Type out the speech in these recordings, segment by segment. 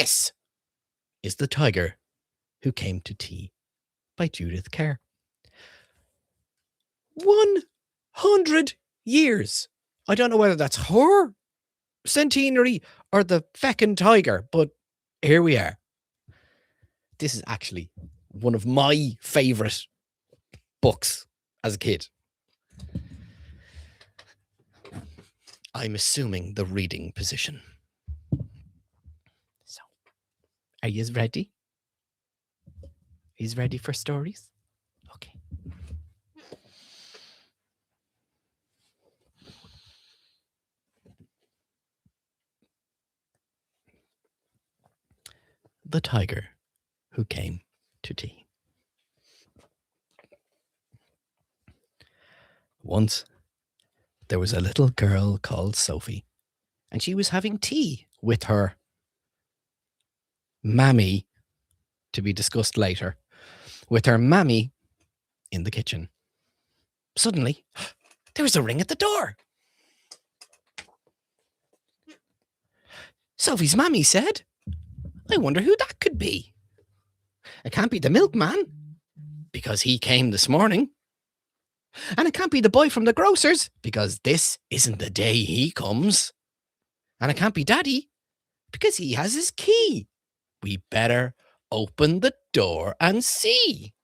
This is The Tiger Who Came to Tea by Judith Kerr. 100 years. I don't know whether that's her centenary or the feckin' tiger, but here we are. This is actually one of my favourite books as a kid. I'm assuming the reading position. So, are you ready? Are you ready for stories? Okay. The Tiger Who Came to Tea. Once, there was a little girl called Sophie, and she was having tea with her mammy, to be discussed later, with her mammy in the kitchen. Suddenly, there was a ring at the door. Sophie's mammy said, I wonder who that could be. It can't be the milkman, because he came this morning. And it can't be the boy from the grocer's, because this isn't the day he comes. And it can't be Daddy, because he has his key. We better open the door and see.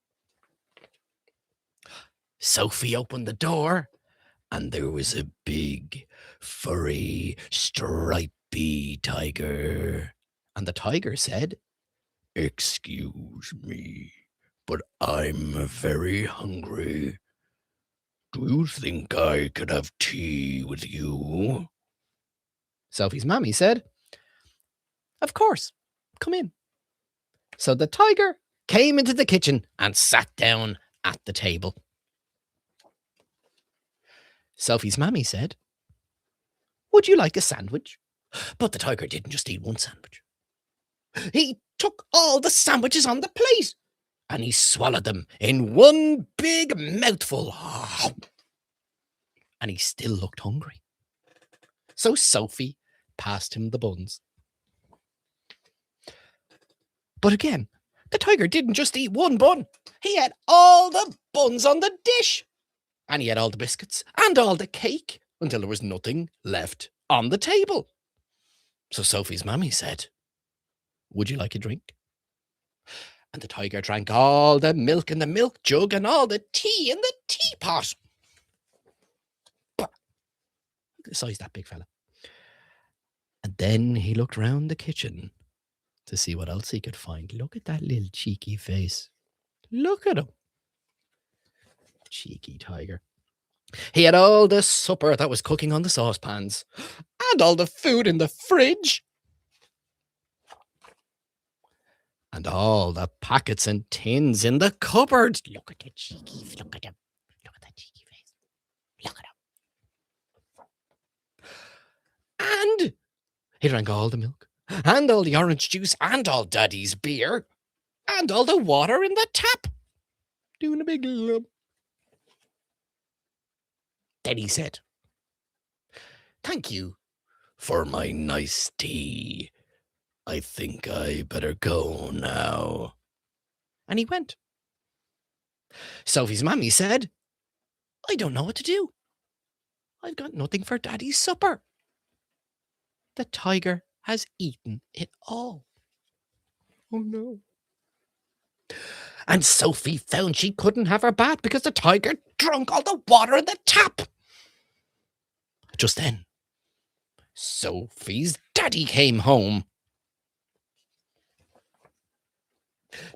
Sophie opened the door, and there was a big, furry, stripy tiger. And the tiger said, Excuse me, but I'm very hungry. Do you think I could have tea with you? Sophie's mammy said, Of course, come in. So the tiger came into the kitchen and sat down at the table. Sophie's mammy said, Would you like a sandwich? But the tiger didn't just eat one sandwich. He took all the sandwiches on the plate and he swallowed them in one big mouthful. And he still looked hungry. So Sophie passed him the buns. But again, the tiger didn't just eat one bun. He had all the buns on the dish. And he had all the biscuits and all the cake until there was nothing left on the table. So Sophie's mammy said, Would you like a drink? And the tiger drank all the milk in the milk jug and all the tea in the teapot. Look at the size of that big fella. And then he looked round the kitchen to see what else he could find. Look at that little cheeky face. Look at him. Cheeky tiger. He had all the supper that was cooking on the saucepans and all the food in the fridge and all the packets and tins in the cupboard. Look at the cheeky, look at him. Look at that cheeky face. Look at him. And he drank all the milk and all the orange juice and all Daddy's beer and all the water in the tap. Doing a big lump. Then he said, Thank you for my nice tea. I think I better go now. And he went. Sophie's mammy said, I don't know what to do. I've got nothing for Daddy's supper. The tiger has eaten it all. Oh no. And Sophie found she couldn't have her bath because the tiger drank all the water in the tap. Just then, Sophie's daddy came home.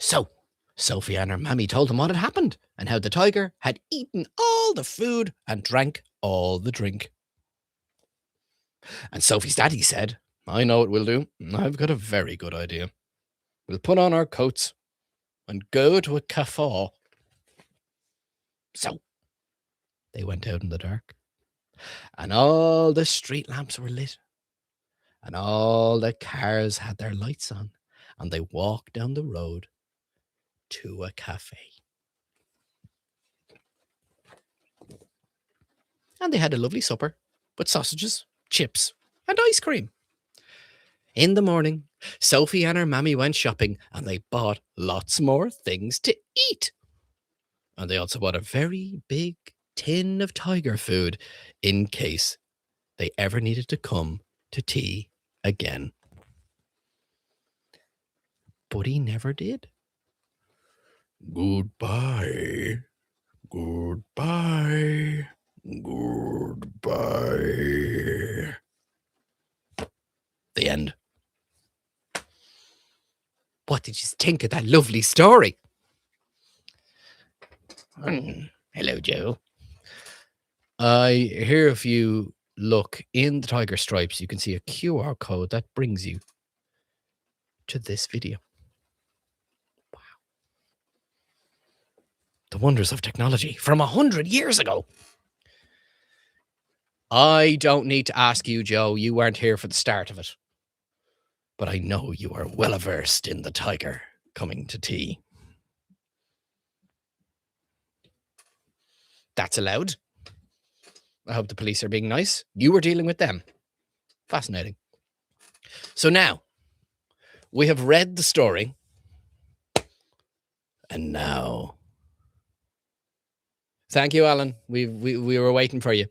So, Sophie and her mammy told him what had happened and how the tiger had eaten all the food and drank all the drink. And Sophie's daddy said, I know what we'll do. I've got a very good idea. We'll put on our coats and go to a cafe. So, they went out in the dark, and all the street lamps were lit, and all the cars had their lights on, and they walked down the road to a cafe. And they had a lovely supper with sausages, chips, and ice cream. In the morning, Sophie and her mammy went shopping and they bought lots more things to eat. And they also bought a very big tin of tiger food in case they ever needed to come to tea again. But he never did. Goodbye. Goodbye. Goodbye. The end. What did you think of that lovely story? Hello, Joe. I hear if you look in the Tiger Stripes, you can see a QR code that brings you to this video. Wow. The wonders of technology from 100 years ago. I don't need to ask you, Joe. You weren't here for the start of it. But I know you are well versed in the tiger coming to tea. That's allowed. I hope the police are being nice. You were dealing with them. Fascinating. So now, we have read the story. And now... Thank you, Alan. We were waiting for you.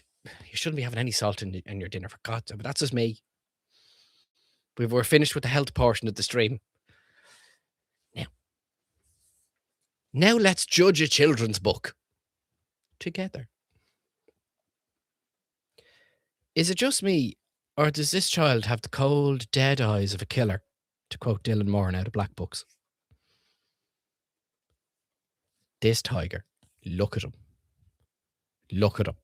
You shouldn't be having any salt in your dinner, for God's sake, but that's just me. We're finished with the health portion of the stream. Now let's judge a children's book together. Is it just me, or does this child have the cold, dead eyes of a killer, to quote Dylan Moran out of Black Books? This tiger, look at him. Look at him.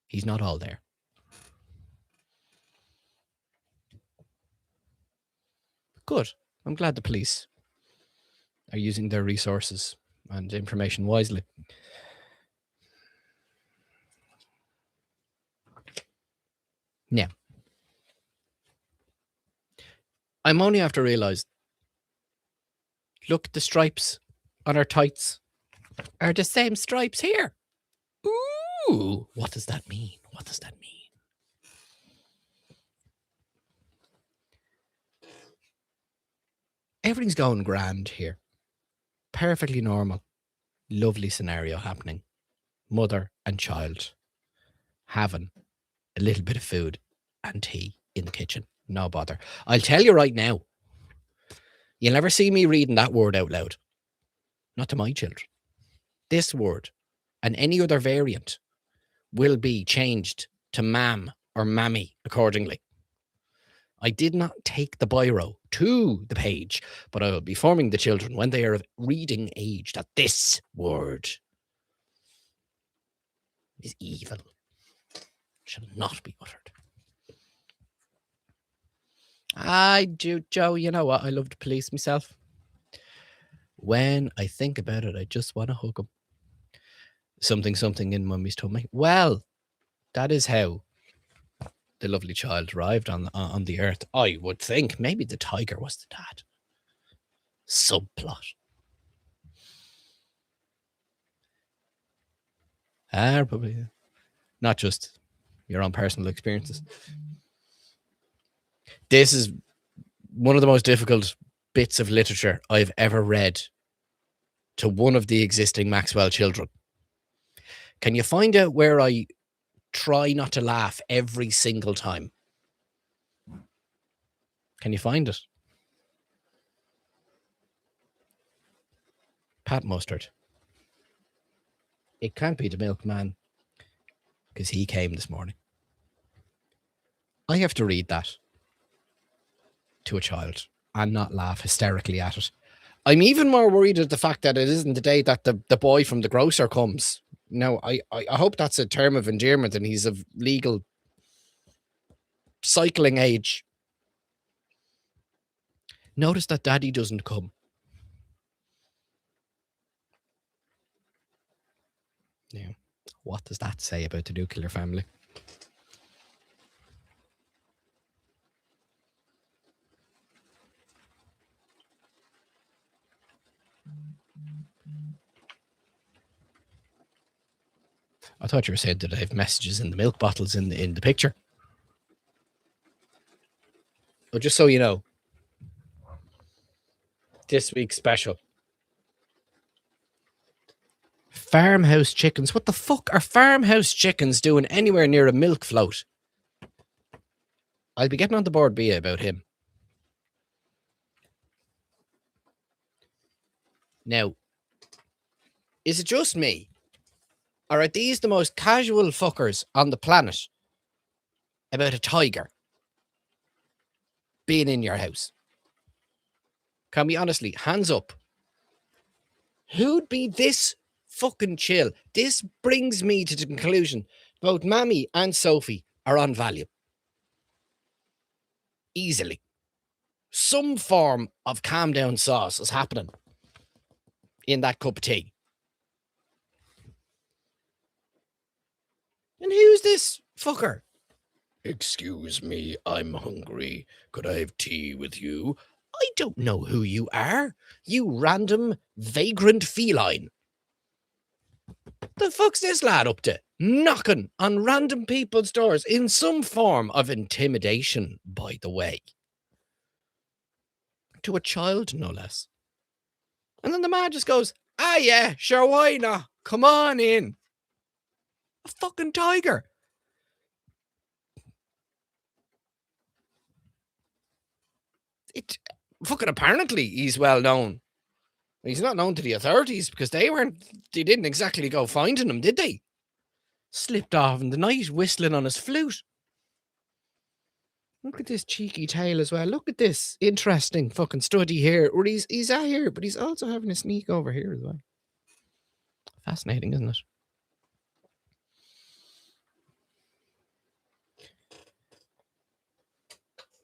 He's not all there. Good. I'm glad the police are using their resources and information wisely. Now, I'm only after realised, look, the stripes on our tights are the same stripes here. Ooh, what does that mean? What does that mean? Everything's going grand here. Perfectly normal. Lovely scenario happening. Mother and child having a little bit of food and tea in the kitchen. No bother. I'll tell you right now, you'll never see me reading that word out loud. Not to my children. This word and any other variant will be changed to ma'am or mammy accordingly. I did not take the biro to the page, but I will be informing the children when they are of reading age that this word is evil, shall not be uttered. I do, Joe, you know what? I love the police myself. When I think about it, I just want to hug them. Something in mummy's tummy. Well, that is how the lovely child arrived on the earth. I would think maybe the tiger was the dad. Subplot. Probably not just your own personal experiences. This is one of the most difficult bits of literature I've ever read to one of the existing Maxwell children. Can you find out where I try not to laugh every single time? Can you find it? Pat Mustard. It can't be the milkman because he came this morning. I have to read that to a child and not laugh hysterically at it. I'm even more worried at the fact that it isn't the day that the boy from the grocer comes. Now, I hope that's a term of endearment and he's of legal cycling age. Notice that daddy doesn't come. Yeah. What does that say about the nuclear family? I thought you were saying that I have messages in the milk bottles in the picture. But just so you know, this week's special. Farmhouse chickens. What the fuck are farmhouse chickens doing anywhere near a milk float? I'll be getting on the board BA about him. Now, is it just me? Or are these the most casual fuckers on the planet about a tiger being in your house? Can we honestly, hands up, who'd be this fucking chill? This brings me to the conclusion both Mammy and Sophie are on Valium. Easily. Some form of calm down sauce is happening in that cup of tea. And who's this fucker? Excuse me, I'm hungry. Could I have tea with you? I don't know who you are, you random vagrant feline. The fuck's this lad up to? Knocking on random people's doors in some form of intimidation, by the way. To a child, no less. And then the man just goes, ah yeah, sure, why not? Come on in. A fucking tiger. It fucking apparently he's well known. He's not known to the authorities because they didn't exactly go finding him, did they? Slipped off in the night whistling on his flute. Look at this cheeky tail as well. Look at this interesting fucking study here. Where he's out here, but he's also having a sneak over here as well. Fascinating, isn't it?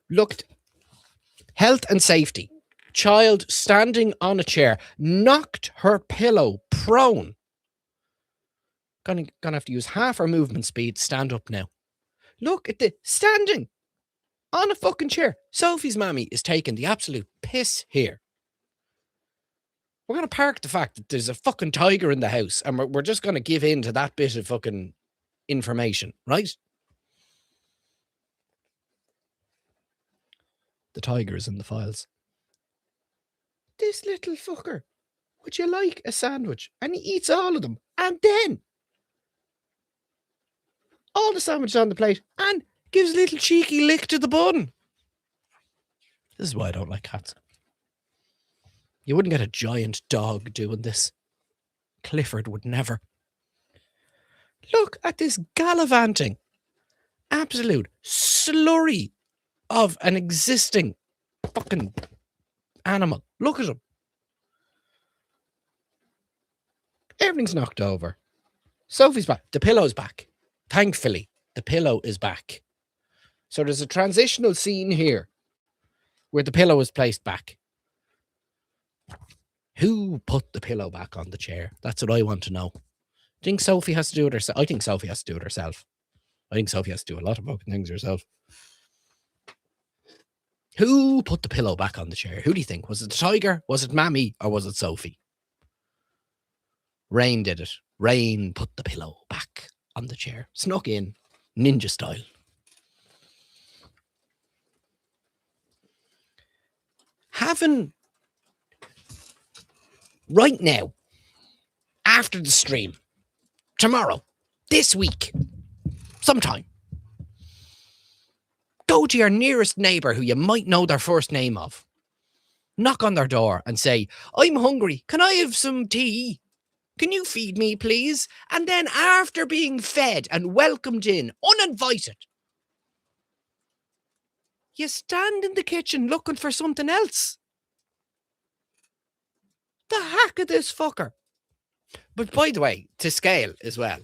Looked. Health and safety. Child standing on a chair, knocked her pillow prone. Gonna have to use half her movement speed. Stand up now. Look at the standing on a fucking chair. Sophie's mammy is taking the absolute piss here. We're gonna park the fact that there's a fucking tiger in the house, and we're just gonna give in to that bit of fucking information, right? The tiger is in the files. This little fucker, would you like a sandwich? And he eats all of them. And then all the sandwiches on the plate and gives a little cheeky lick to the bun. This is why I don't like cats. You wouldn't get a giant dog doing this. Clifford would never. Look at this gallivanting, absolute slurry of an existing fucking animal. Look at him. Everything's knocked over. Sophie's back. The pillow's back. Thankfully, the pillow is back. So there's a transitional scene here where the pillow is placed back. Who put the pillow back on the chair? That's what I want to know. Think Sophie has to do it herself? I think Sophie has to do it herself. I think Sophie has to do a lot of fucking things herself. Who put the pillow back on the chair? Who do you think? Was it the tiger? Was it Mammy? Or was it Sophie? Rain did it. Rain put the pillow back on the chair. Snuck in, ninja style. Having right now, after the stream, tomorrow, this week, sometime, go to your nearest neighbour who you might know their first name of. Knock on their door and say, I'm hungry. Can I have some tea? Can you feed me, please? And then after being fed and welcomed in, uninvited, you stand in the kitchen looking for something else. The heck of this fucker. But by the way, to scale as well.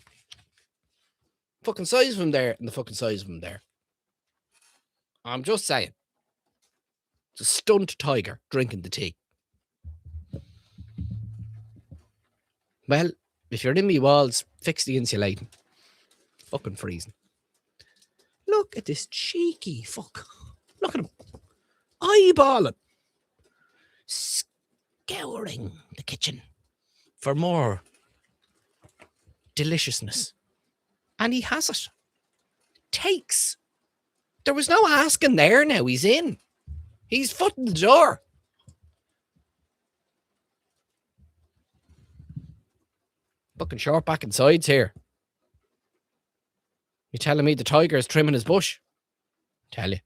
Fucking size of him there and the fucking size of him there. I'm just saying. It's a stunt tiger drinking the tea. Well, if you're in me walls, fix the insulating. Fucking freezing. Look at this cheeky fuck. Look at him. Eyeballing. Scouring the kitchen for more deliciousness. And he has it. Takes. There was no asking there now. He's in. He's foot in the door. Fucking short back and sides here. You telling me the tiger is trimming his bush? Tell you.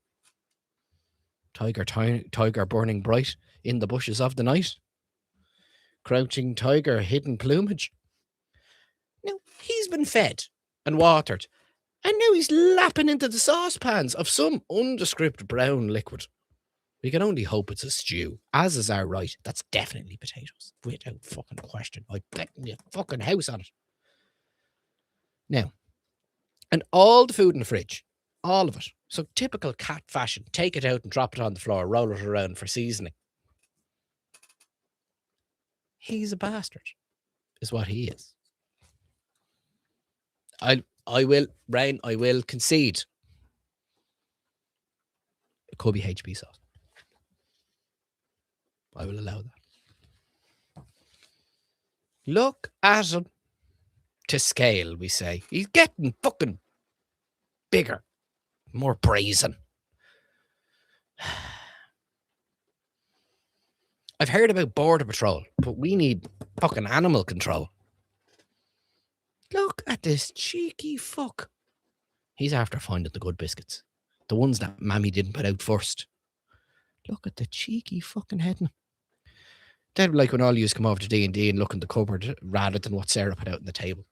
Tiger burning bright in the bushes of the night. Crouching tiger, hidden plumage. Now, he's been fed and watered, and now he's lapping into the saucepans of some undescript brown liquid. We can only hope it's a stew, as is our right. That's definitely potatoes, without fucking question. I bet me a fucking house on it. Now, and all the food in the fridge, all of it. So typical cat fashion, take it out and drop it on the floor, roll it around for seasoning. He's a bastard, is what he is. I will, Rain, I will concede. It could be HB sauce. I will allow that. Look at him. To scale, we say. He's getting fucking bigger. More brazen. I've heard about Border Patrol, but we need fucking animal control. Look at this cheeky fuck. He's after finding the good biscuits. The ones that Mammy didn't put out first. Look at the cheeky fucking head. They're like when all you come over to D&D and look in the cupboard rather than what Sarah put out on the table.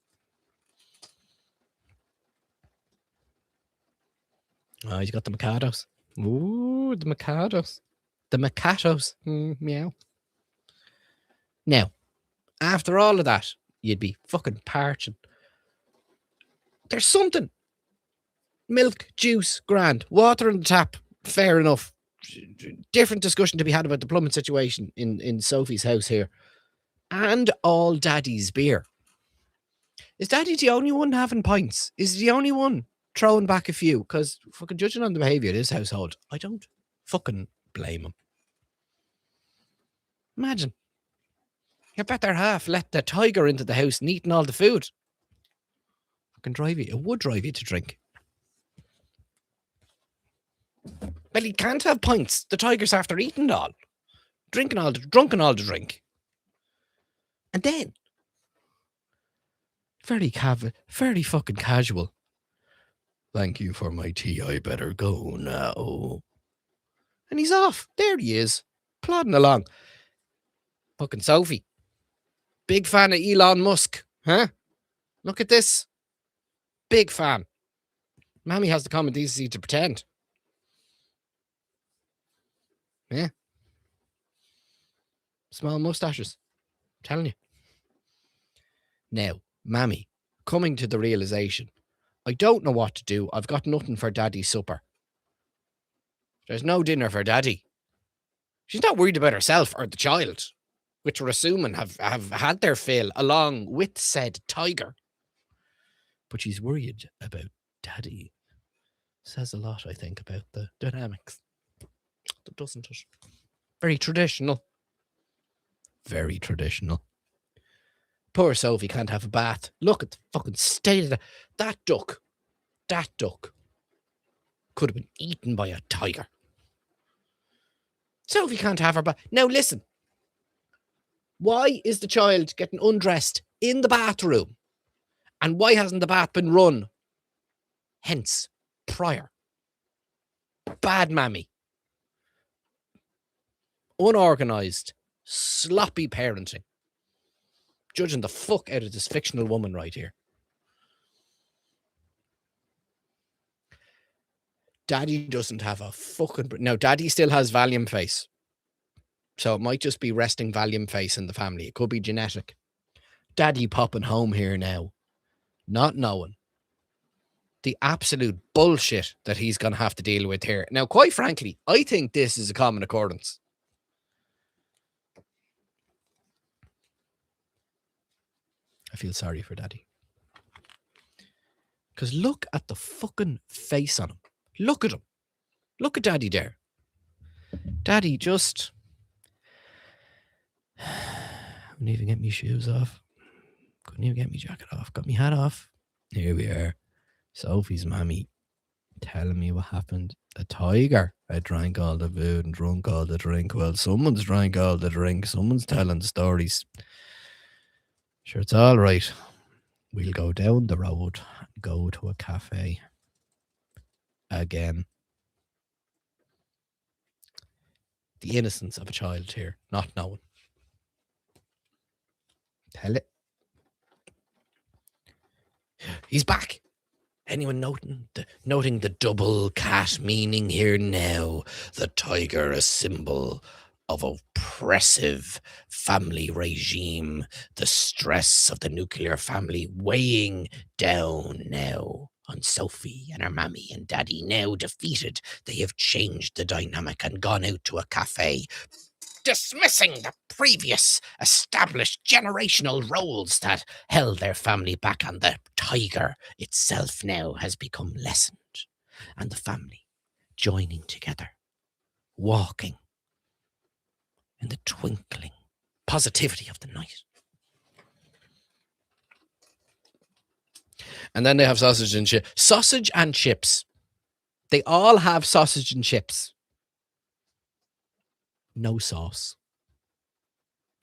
Oh, he's got the Mikados. Ooh, the Mikados. The Mikados. Meow. Now, after all of that, you'd be fucking parching. There's something. Milk, juice, grand. Water in the tap, fair enough. Different discussion to be had about the plumbing situation in Sophie's house here. And all Daddy's beer. Is Daddy the only one having pints? Is he the only one throwing back a few? Because fucking judging on the behaviour of this household, I don't fucking blame him. Imagine. You bet their half let the tiger into the house and eating all the food. Fucking drive you. It would drive you to drink. Well, he can't have pints. The tiger's after eating all. Drunken all the drink. And then, very fucking casual. Thank you for my tea. I better go now. And he's off. There he is. Plodding along. Fucking Sophie. Big fan of Elon Musk. Huh? Look at this. Big fan. Mammy has the common decency to pretend. Yeah. Small mustaches. I'm telling you. Now, Mammy, coming to the realization, I don't know what to do. I've got nothing for Daddy's supper. There's no dinner for Daddy. She's not worried about herself or the child, which we're assuming have had their fill along with said tiger. But she's worried about Daddy. Says a lot, I think, about the dynamics. Doesn't it? Very traditional. Very traditional. Poor Sophie can't have a bath. Look at the fucking state of that duck. That duck could have been eaten by a tiger. Sophie can't have her bath. Now listen. Why is the child getting undressed in the bathroom? And why hasn't the bath been run? Hence, prior. Bad Mammy. Unorganised, sloppy parenting. Judging the fuck out of this fictional woman right here. Daddy doesn't have a fucking... No, Daddy still has Valium face. So it might just be resting Valium face in the family. It could be genetic. Daddy popping home here now. Not knowing the absolute bullshit that he's going to have to deal with here. Now, quite frankly, I think this is a common occurrence. I feel sorry for Daddy. Because look at the fucking face on him. Look at him. Look at Daddy there. Daddy just... I couldn't even get me shoes off. Couldn't even get me jacket off. Got me hat off. Here we are. Sophie's mammy telling me what happened. A tiger had drank all the food and drunk all the drink. Well, someone's drank all the drink. Someone's telling the stories. Sure, it's all right. We'll go down the road and go to a cafe again. The innocence of a child here, not knowing. Tell it. He's back. Anyone noting the double cat meaning here now? The tiger, a symbol of oppressive family regime, the stress of the nuclear family weighing down now on Sophie and her mammy and daddy. Now defeated, they have changed the dynamic and gone out to a cafe, dismissing the previous established generational roles that held their family back, and the tiger itself now has become lessened, and the family joining together, walking in the twinkling positivity of the night. And then they have sausage and chips. Sausage and chips. They all have sausage and chips. No sauce.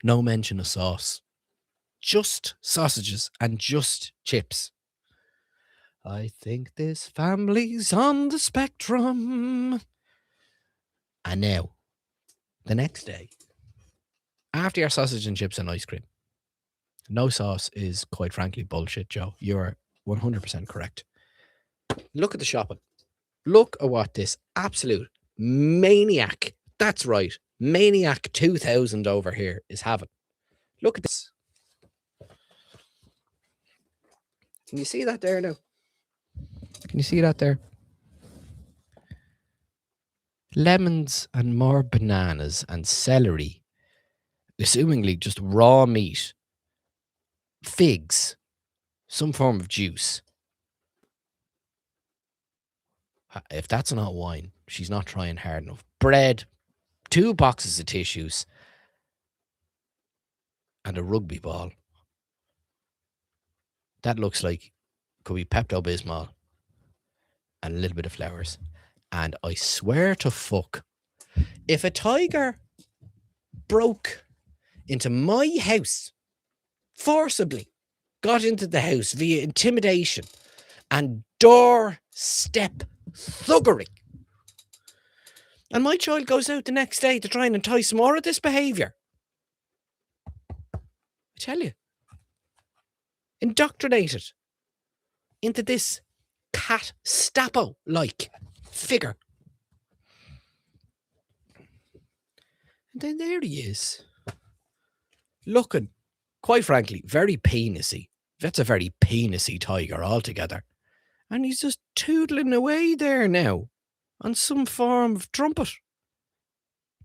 No mention of sauce. Just sausages and just chips. I think this family's on the spectrum. And now, the next day, after your sausage and chips and ice cream, no sauce is quite frankly bullshit, Joe. You're 100% correct. Look at the shopping. Look at what this absolute maniac, that's right, Maniac 2000 over here is having. Look at this. Can you see that there now? Can you see that there? Lemons and more bananas and celery. Assumingly just raw meat. Figs. Some form of juice. If that's not wine, she's not trying hard enough. Bread. 2 boxes of tissues. And a rugby ball. That looks like could be Pepto-Bismol and a little bit of flowers. And I swear to fuck, if a tiger broke into my house, forcibly got into the house via intimidation and doorstep thuggery, and my child goes out the next day to try and entice more of this behaviour, I tell you, indoctrinated into this cat Stapo-like figure. And then there he is, looking, quite frankly, very penisy. That's a very penisy tiger altogether. And he's just tootling away there now on some form of trumpet.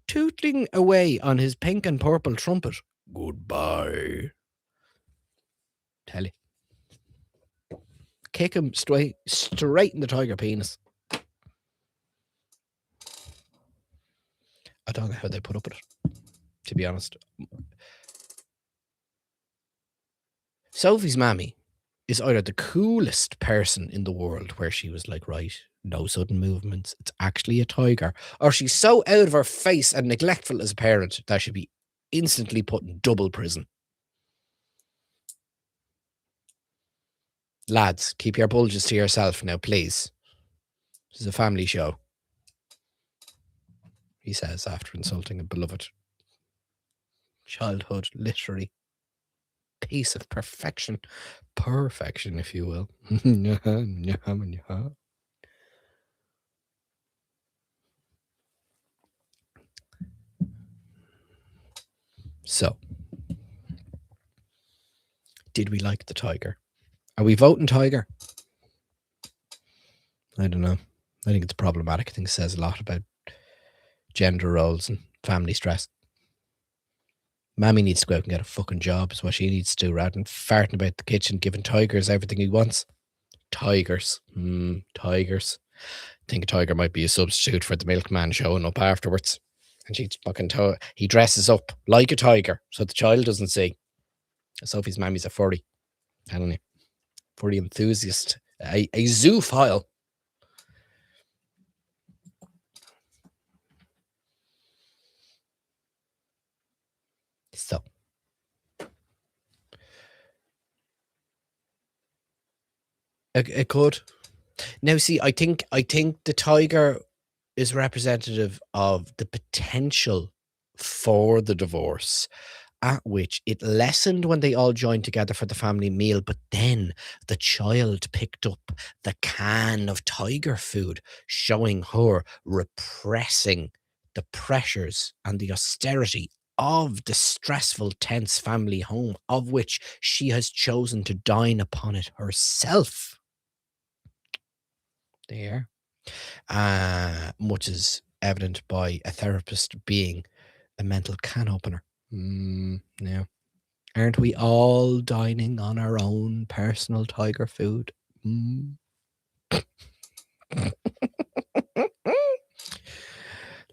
Tootling away on his pink and purple trumpet. Goodbye. Tell you. Kick him straight in the tiger penis. I don't know how they put up with it, to be honest. Sophie's mammy is either the coolest person in the world, where she was like, right, no sudden movements, it's actually a tiger, or she's so out of her face and neglectful as a parent that she'd be instantly put in double prison. Lads, keep your bulges to yourself now, please. This is a family show, he says after insulting a beloved childhood literary piece of perfection, if you will. So, did we like the tiger? Are we voting tiger? I don't know. I think it's problematic. I think it says a lot about gender roles and family stress. Mammy needs to go out and get a fucking job, is what she needs to do, rather than farting about the kitchen, giving tigers everything he wants. Tigers. Tigers. I think a tiger might be a substitute for the milkman showing up afterwards. And she's fucking he dresses up like a tiger so the child doesn't see. Sophie's mammy's a furry. Telling you. Furry enthusiast A zoophile. So. It could. Now, see, I think the tiger is representative of the potential for the divorce, at which it lessened when they all joined together for the family meal, but then the child picked up the can of tiger food, showing her repressing the pressures and the austerity of the stressful, tense family home, of which she has chosen to dine upon it herself. There. Much is evident by a therapist being a mental can opener. Now, aren't we all dining on our own personal tiger food?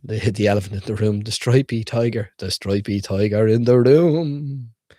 The elephant in the room, the stripy tiger in the room.